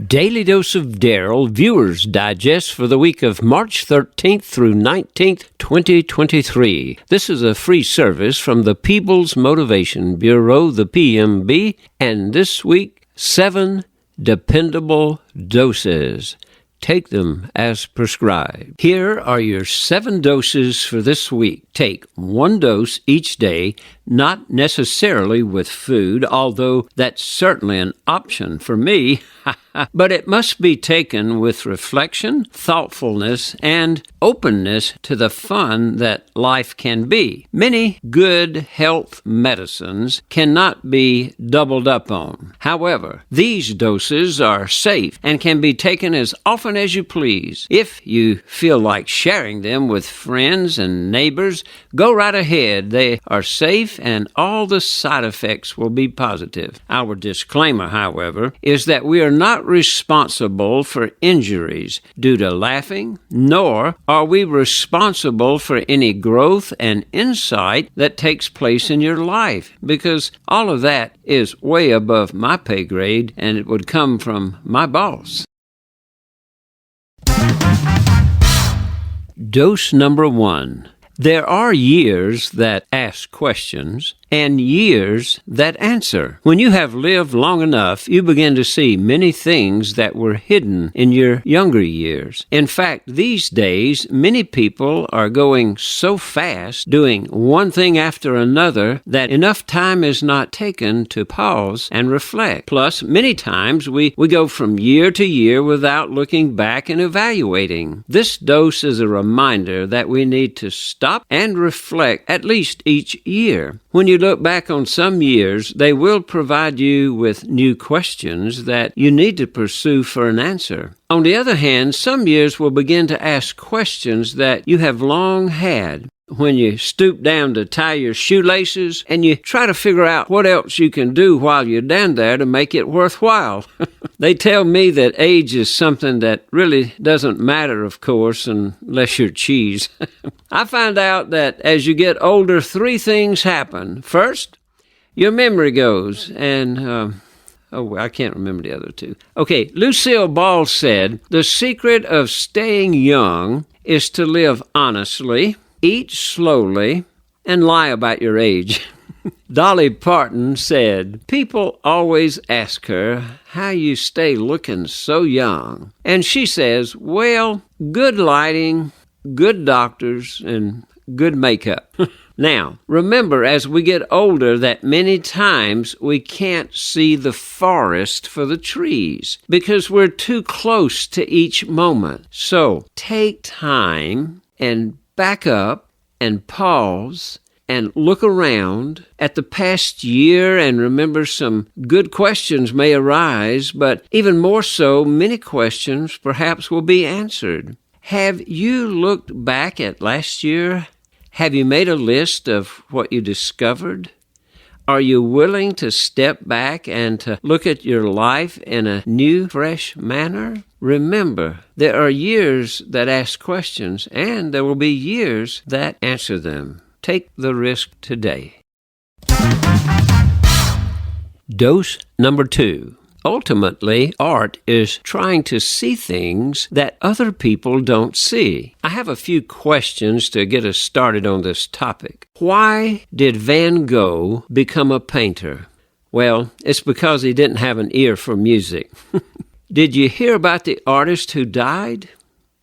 Daily Dose of Darryl Viewers Digest for the week of March 13th through 19th, 2023. This is a free service from the Peebles Motivation Bureau, the PMB, and this week, 7 dependable doses. Take them as prescribed. Here are your 7 doses for this week. Take 1 dose each day, not necessarily with food, although that's certainly an option for me, but it must be taken with reflection, thoughtfulness, and openness to the fun that life can be. Many good health medicines cannot be doubled up on. However, these doses are safe and can be taken as often as you please. If you feel like sharing them with friends and neighbors, go right ahead. They are safe and all the side effects will be positive. Our disclaimer, however, is that we are not responsible for injuries due to laughing, nor are we responsible for any growth and insight that takes place in your life, because all of that is way above my pay grade and it would come from my boss. Dose number 1. There are years that ask questions and years that answer. When you have lived long enough, you begin to see many things that were hidden in your younger years. In fact, these days, many people are going so fast, doing one thing after another, that enough time is not taken to pause and reflect. Plus, many times we go from year to year without looking back and evaluating. This dose is a reminder that we need to stop and reflect at least each year. When you look back on some years, they will provide you with new questions that you need to pursue for an answer. On the other hand, some years will begin to ask questions that you have long had. When you stoop down to tie your shoelaces and you try to figure out what else you can do while you're down there to make it worthwhile. They tell me that age is something that really doesn't matter, of course, unless you're cheese. I find out that as you get older, 3 things happen. First, your memory goes, and I can't remember the other 2. Okay, Lucille Ball said, "The secret of staying young is to live honestly, eat slowly, and lie about your age." Dolly Parton said, "People always ask her how you stay looking so young." And she says, "Well, good lighting, good doctors, and good makeup." Now, remember, as we get older, that many times we can't see the forest for the trees because we're too close to each moment. So take time and back up and pause and look around at the past year and remember some good questions may arise, but even more so, many questions perhaps will be answered. Have you looked back at last year? Have you made a list of what you discovered? Are you willing to step back and to look at your life in a new, fresh manner? Remember, there are years that ask questions, and there will be years that answer them. Take the risk today. Dose number 2. Ultimately, art is trying to see things that other people don't see. I have a few questions to get us started on this topic. Why did Van Gogh become a painter? Well, it's because he didn't have an ear for music. Did you hear about the artist who died?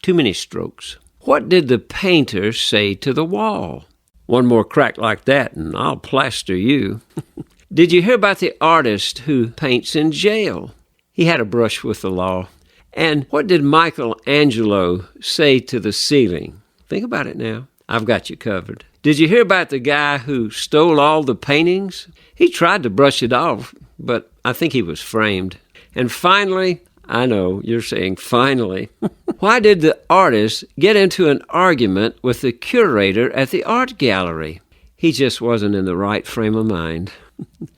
Too many strokes. What did the painter say to the wall? One more crack like that and I'll plaster you. Did you hear about the artist who paints in jail? He had a brush with the law. And what did Michelangelo say to the ceiling? Think about it now. I've got you covered. Did you hear about the guy who stole all the paintings? He tried to brush it off, but I think he was framed. And finally, I know you're saying finally, why did the artist get into an argument with the curator at the art gallery? He just wasn't in the right frame of mind.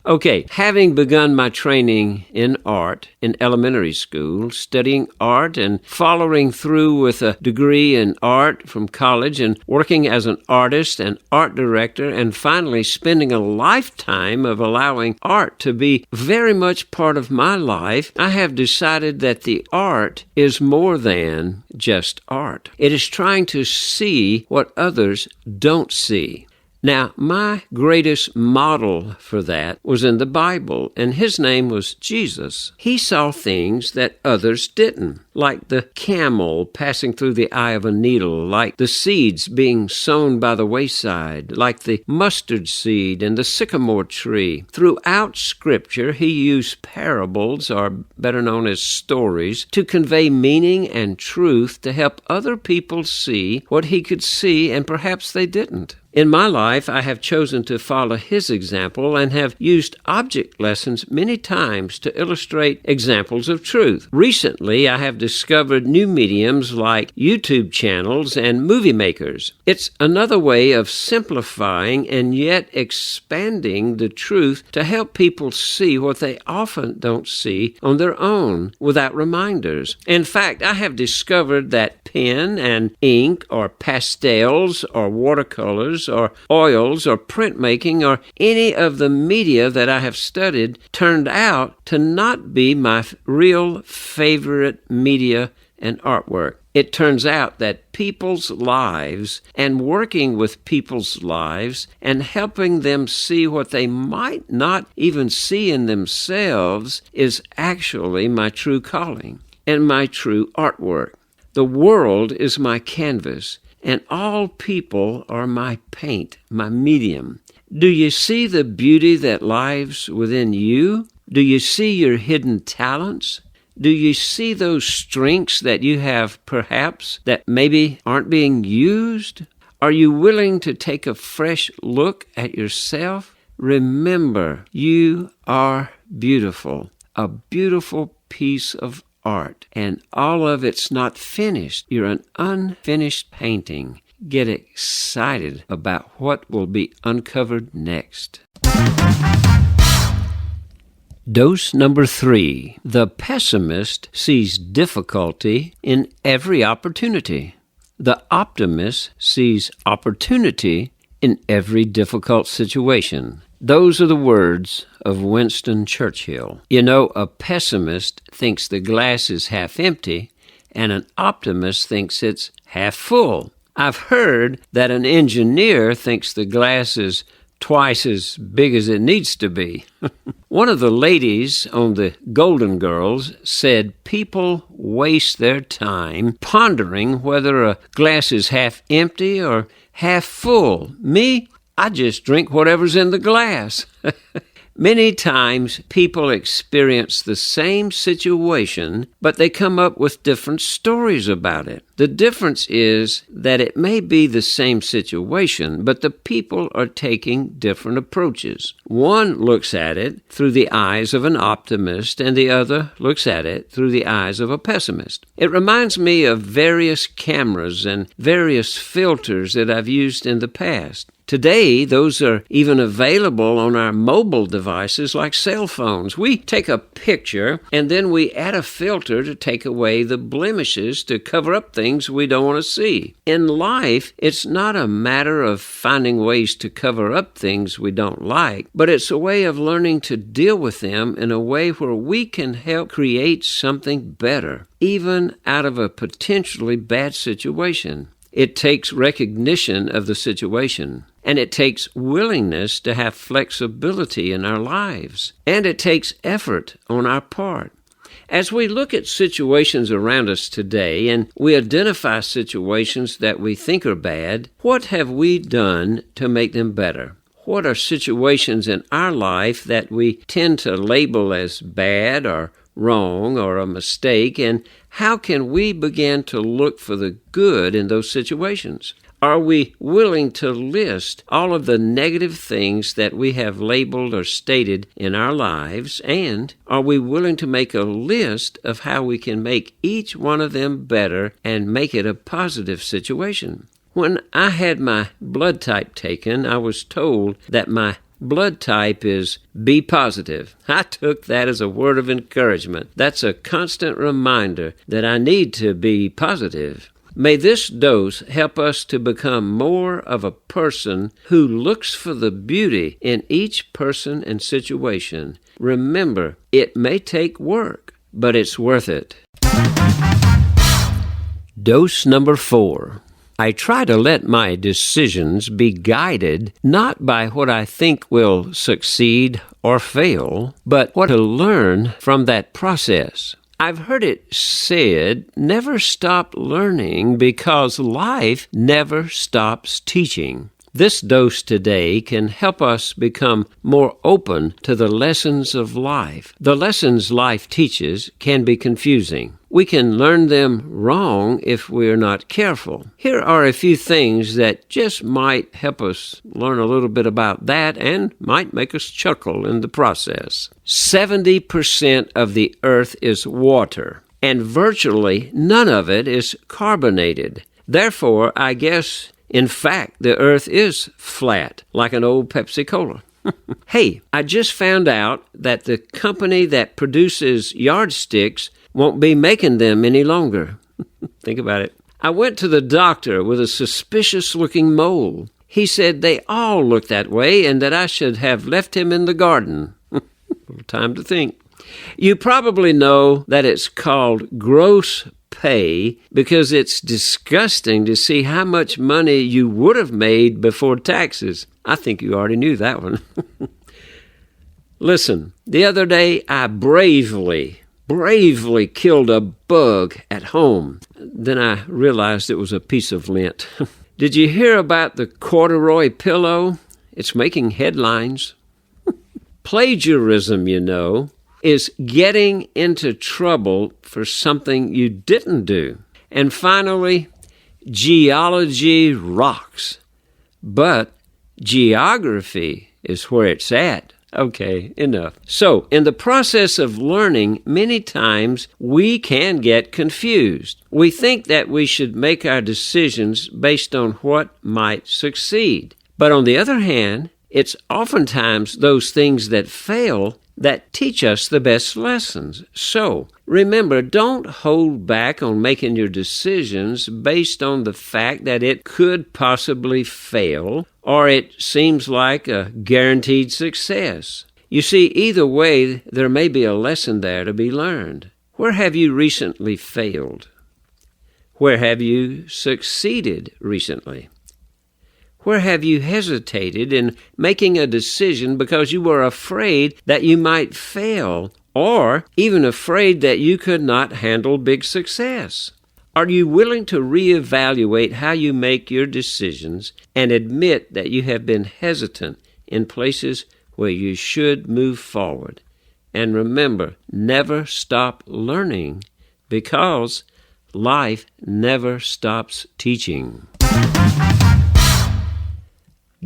Okay, having begun my training in art in elementary school, studying art and following through with a degree in art from college and working as an artist and art director, and finally spending a lifetime of allowing art to be very much part of my life, I have decided that the art is more than just art. It is trying to see what others don't see. Now, my greatest model for that was in the Bible, and his name was Jesus. He saw things that others didn't, like the camel passing through the eye of a needle, like the seeds being sown by the wayside, like the mustard seed and the sycamore tree. Throughout Scripture, he used parables, or better known as stories, to convey meaning and truth to help other people see what he could see and perhaps they didn't. In my life, I have chosen to follow his example and have used object lessons many times to illustrate examples of truth. Recently, I have discovered new mediums like YouTube channels and movie makers. It's another way of simplifying and yet expanding the truth to help people see what they often don't see on their own without reminders. In fact, I have discovered that pen and ink or pastels or watercolors or oils or printmaking or any of the media that I have studied turned out to not be my real favorite media and artwork. It turns out that people's lives and working with people's lives and helping them see what they might not even see in themselves is actually my true calling and my true artwork. The world is my canvas, and all people are my paint, my medium. Do you see the beauty that lies within you? Do you see your hidden talents? Do you see those strengths that you have perhaps that maybe aren't being used? Are you willing to take a fresh look at yourself? Remember, you are beautiful, a beautiful piece of art, and all of it's not finished. You're an unfinished painting. Get excited about what will be uncovered next. Dose number 3. The pessimist sees difficulty in every opportunity. The optimist sees opportunity in every difficult situation. Those are the words of Winston Churchill. You know, a pessimist thinks the glass is half empty, and an optimist thinks it's half full. I've heard that an engineer thinks the glass is twice as big as it needs to be. One of the ladies on the Golden Girls said people waste their time pondering whether a glass is half empty or half full. Me, I just drink whatever's in the glass. Many times people experience the same situation, but they come up with different stories about it. The difference is that it may be the same situation, but the people are taking different approaches. One looks at it through the eyes of an optimist, and the other looks at it through the eyes of a pessimist. It reminds me of various cameras and various filters that I've used in the past. Today, those are even available on our mobile devices like cell phones. We take a picture and then we add a filter to take away the blemishes to cover up things we don't want to see. In life, it's not a matter of finding ways to cover up things we don't like, but it's a way of learning to deal with them in a way where we can help create something better, even out of a potentially bad situation. It takes recognition of the situation, and it takes willingness to have flexibility in our lives, and it takes effort on our part. As we look at situations around us today and we identify situations that we think are bad, what have we done to make them better? What are situations in our life that we tend to label as bad or wrong or a mistake, and how can we begin to look for the good in those situations? Are we willing to list all of the negative things that we have labeled or stated in our lives, and are we willing to make a list of how we can make each one of them better and make it a positive situation? When I had my blood type taken, I was told that my blood type is B positive. I took that as a word of encouragement. That's a constant reminder that I need to be positive. May this dose help us to become more of a person who looks for the beauty in each person and situation. Remember, it may take work, but it's worth it. Dose number 4. I try to let my decisions be guided not by what I think will succeed or fail, but what to learn from that process. I've heard it said, never stop learning because life never stops teaching. This dose today can help us become more open to the lessons of life. The lessons life teaches can be confusing. We can learn them wrong if we're not careful. Here are a few things that just might help us learn a little bit about that and might make us chuckle in the process. 70% of the earth is water, and virtually none of it is carbonated. Therefore, I guess, in fact, the earth is flat, like an old Pepsi Cola. Hey, I just found out that the company that produces yardsticks won't be making them any longer. Think about it. I went to the doctor with a suspicious-looking mole. He said they all looked that way and that I should have left him in the garden. Time to think. You probably know that it's called gross pay because it's disgusting to see how much money you would have made before taxes. I think you already knew that one. Listen, the other day I bravely killed a bug at home. Then I realized it was a piece of lint. Did you hear about the corduroy pillow? It's making headlines. Plagiarism, is getting into trouble for something you didn't do. And finally, geology rocks. But geography is where it's at. Okay, enough. So, in the process of learning, many times we can get confused. We think that we should make our decisions based on what might succeed. But on the other hand, it's oftentimes those things that fail that teach us the best lessons. So, remember, don't hold back on making your decisions based on the fact that it could possibly fail or it seems like a guaranteed success. You see, either way, there may be a lesson there to be learned. Where have you recently failed? Where have you succeeded recently? Where have you hesitated in making a decision because you were afraid that you might fail, or even afraid that you could not handle big success? Are you willing to reevaluate how you make your decisions and admit that you have been hesitant in places where you should move forward? And remember, never stop learning because life never stops teaching.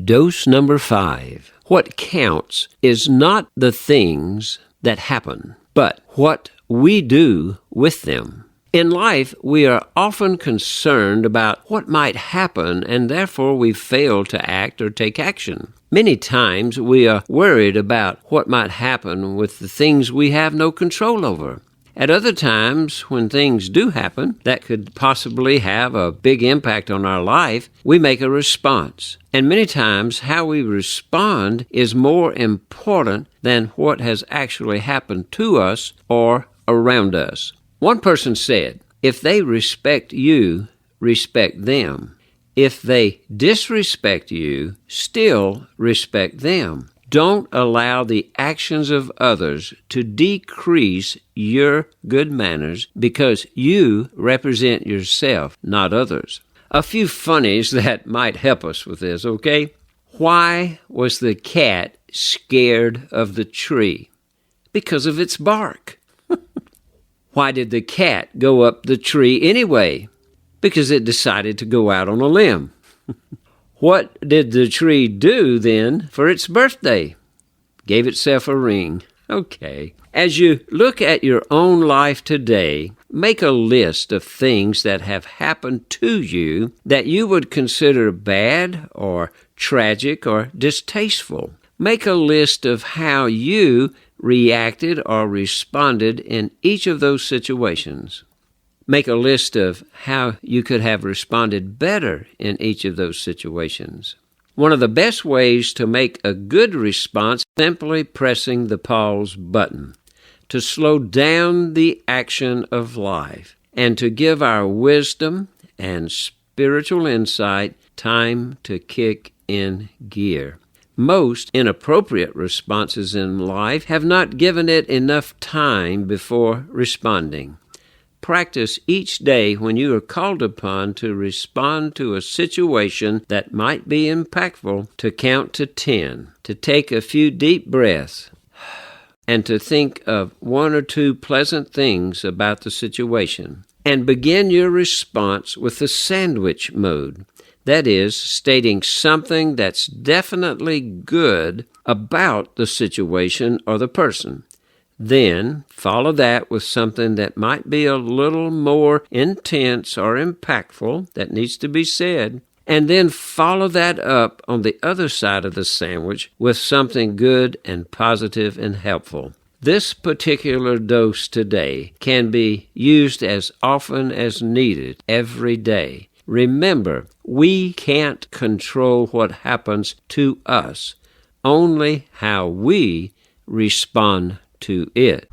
Dose number 5. What counts is not the things that happen, but what we do with them. In life, we are often concerned about what might happen, and therefore we fail to act or take action. Many times we are worried about what might happen with the things we have no control over. At other times, when things do happen that could possibly have a big impact on our life, we make a response. And many times, how we respond is more important than what has actually happened to us or around us. One person said, if they respect you, respect them. If they disrespect you, still respect them. Don't allow the actions of others to decrease your good manners because you represent yourself, not others. A few funnies that might help us with this, okay? Why was the cat scared of the tree? Because of its bark. Why did the cat go up the tree anyway? Because it decided to go out on a limb. What did the tree do then for its birthday? Gave itself a ring. Okay. As you look at your own life today, Make a list of things that have happened to you that you would consider bad or tragic or distasteful. Make a list of how you reacted or responded in each of those situations. Make a list of how you could have responded better in each of those situations. One of the best ways to make a good response is simply pressing the pause button, to slow down the action of life, and to give our wisdom and spiritual insight time to kick in gear. Most inappropriate responses in life have not given it enough time before responding. Practice each day when you are called upon to respond to a situation that might be impactful to count to 10, to take a few deep breaths, and to think of one or two pleasant things about the situation. And begin your response with the sandwich mode. That is, stating something that's definitely good about the situation or the person. Then follow that with something that might be a little more intense or impactful that needs to be said. And then follow that up on the other side of the sandwich with something good and positive and helpful. This particular dose today can be used as often as needed every day. Remember, we can't control what happens to us, only how we respond to it.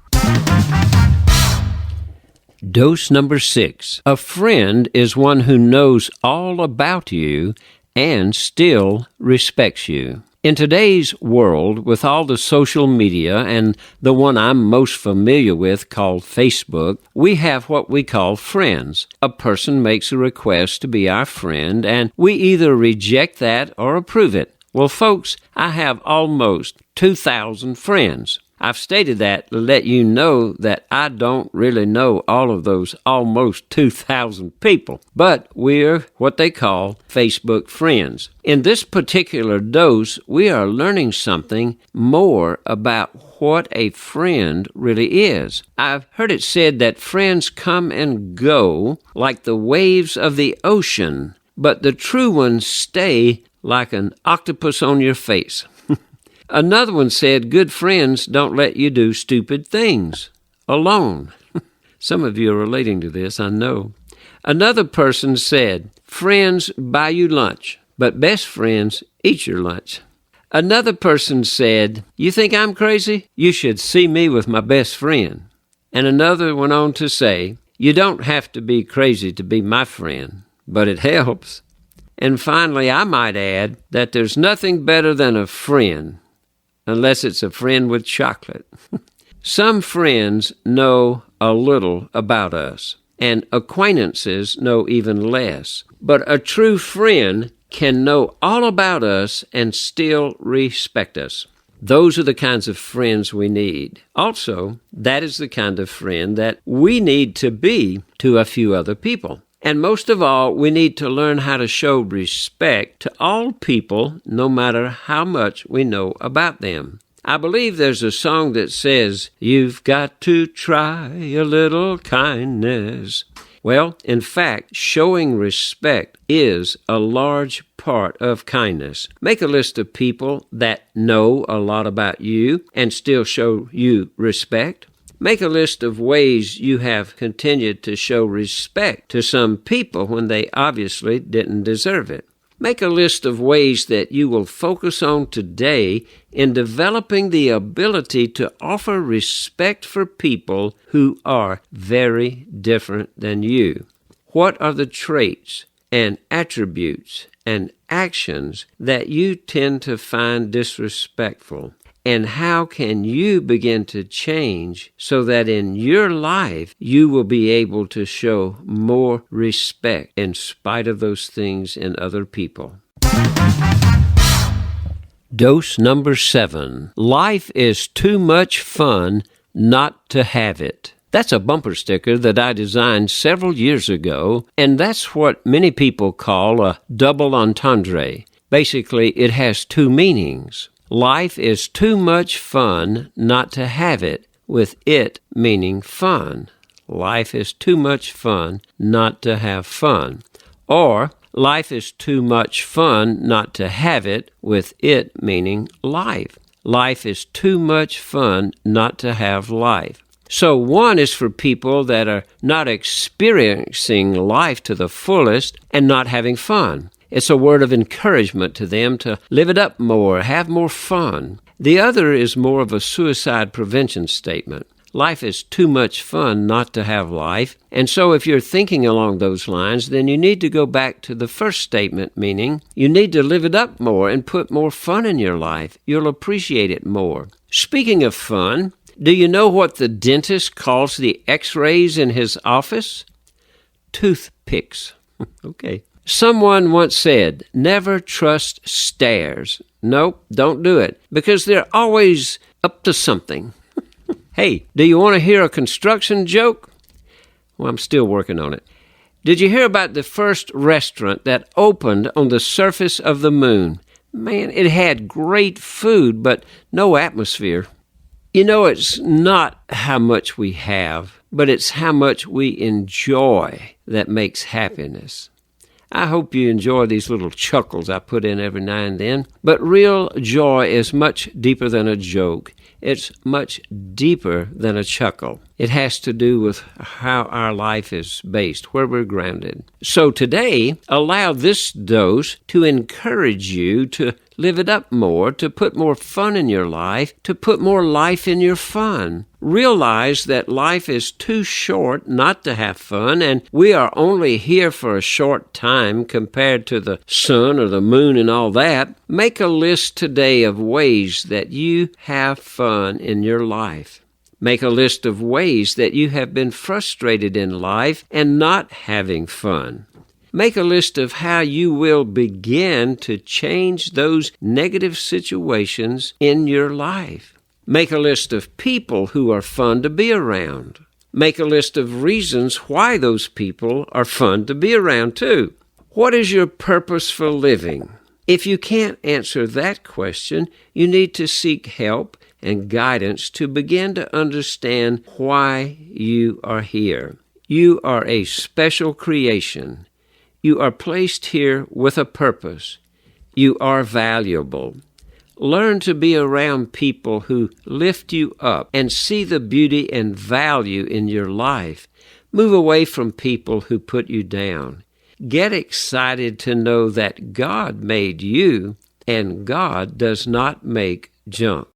Dose number 6. A friend is one who knows all about you and still respects you. In today's world, with all the social media and the one I'm most familiar with called Facebook, we have what we call friends. A person makes a request to be our friend, and we either reject that or approve it. Well, folks, I have almost 2,000 friends. I've stated that to let you know that I don't really know all of those almost 2,000 people, but we're what they call Facebook friends. In this particular dose, we are learning something more about what a friend really is. I've heard it said that friends come and go like the waves of the ocean, but the true ones stay like an octopus on your face. Another one said, good friends don't let you do stupid things alone. Some of you are relating to this, I know. Another person said, friends buy you lunch, but best friends eat your lunch. Another person said, you think I'm crazy? You should see me with my best friend. And another went on to say, you don't have to be crazy to be my friend, but it helps. And finally, I might add that there's nothing better than a friend, unless it's a friend with chocolate. Some friends know a little about us, and acquaintances know even less. But a true friend can know all about us and still respect us. Those are the kinds of friends we need. Also, that is the kind of friend that we need to be to a few other people. And most of all, we need to learn how to show respect to all people, no matter how much we know about them. I believe there's a song that says, you've got to try a little kindness. Well, in fact, showing respect is a large part of kindness. Make a list of people that know a lot about you and still show you respect. Make a list of ways you have continued to show respect to some people when they obviously didn't deserve it. Make a list of ways that you will focus on today in developing the ability to offer respect for people who are very different than you. What are the traits and attributes and actions that you tend to find disrespectful? And how can you begin to change so that in your life you will be able to show more respect in spite of those things in other people? Dose number 7. Life is too much fun not to have it. That's a bumper sticker that I designed several years ago, and that's what many people call a double entendre. Basically, it has two meanings. Life is too much fun not to have it, with it meaning fun. life is too much fun not to have fun. Or, life is too much fun not to have it, with it meaning life. Life is too much fun not to have life. So one is for people that are not experiencing life to the fullest and not having fun. It's a word of encouragement to them to live it up more, have more fun. The other is more of a suicide prevention statement. Life is too much fun not to have life. And so if you're thinking along those lines, then you need to go back to the first statement, meaning you need to live it up more and put more fun in your life. You'll appreciate it more. Speaking of fun, do you know what the dentist calls the x-rays in his office? Toothpicks. Okay. Someone once said, never trust stairs. Nope, don't do it, because they're always up to something. Hey, do you want to hear a construction joke? Well, I'm still working on it. Did you hear about the first restaurant that opened on the surface of the moon? Man, it had great food, but no atmosphere. You know, it's not how much we have, but it's how much we enjoy that makes happiness. I hope you enjoy these little chuckles I put in every now and then. But real joy is much deeper than a joke. It's much deeper than a chuckle. It has to do with how our life is based, where we're grounded. So today, allow this dose to encourage you to live it up more, to put more fun in your life, to put more life in your fun. Realize that life is too short not to have fun, and we are only here for a short time compared to the sun or the moon and all that. Make a list today of ways that you have fun in your life. Make a list of ways that you have been frustrated in life and not having fun. Make a list of how you will begin to change those negative situations in your life. Make a list of people who are fun to be around. Make a list of reasons why those people are fun to be around too. What is your purpose for living? If you can't answer that question, you need to seek help and guidance to begin to understand why you are here. You are a special creation. You are placed here with a purpose. You are valuable. Learn to be around people who lift you up and see the beauty and value in your life. Move away from people who put you down. Get excited to know that God made you and God does not make junk.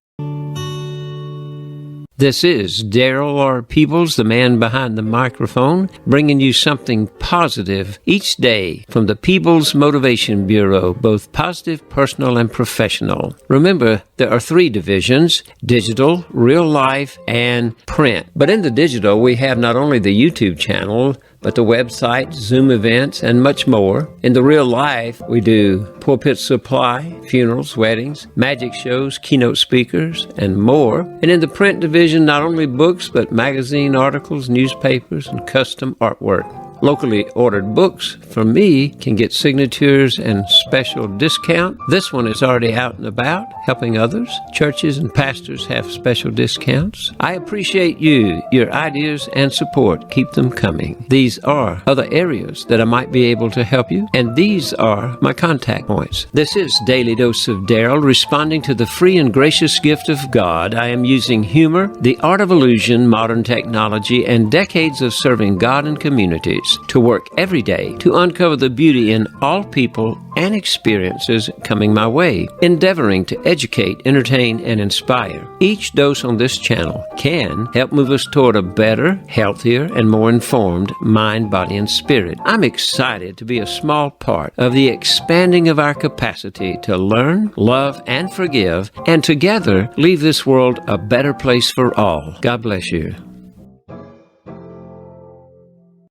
This is Darryl R. Peebles, the man behind the microphone, bringing you something positive each day from the Peebles Motivation Bureau, both positive, personal, and professional. Remember, there are 3 divisions: digital, real life, and print. But in the digital, we have not only the YouTube channel, but the website, Zoom events, and much more. In the real life, we do pulpit supply, funerals, weddings, magic shows, keynote speakers, and more. And in the print division, not only books, but magazine articles, newspapers, and custom artwork. Locally ordered books from me can get signatures and special discount. This one is already out and about, helping others. Churches and pastors have special discounts. I appreciate you, your ideas, and support. Keep them coming. These are other areas that I might be able to help you, and these are my contact points. This is Daily Dose of Darryl, responding to the free and gracious gift of God. I am using humor, the art of illusion, modern technology, and decades of serving God and communities to work every day to uncover the beauty in all people and experiences coming my way, endeavoring to educate, entertain, and inspire. Each dose on this channel can help move us toward a better, healthier, and more informed mind, body, and spirit. I'm excited to be a small part of the expanding of our capacity to learn, love, and forgive, and together leave this world a better place for all. God bless you.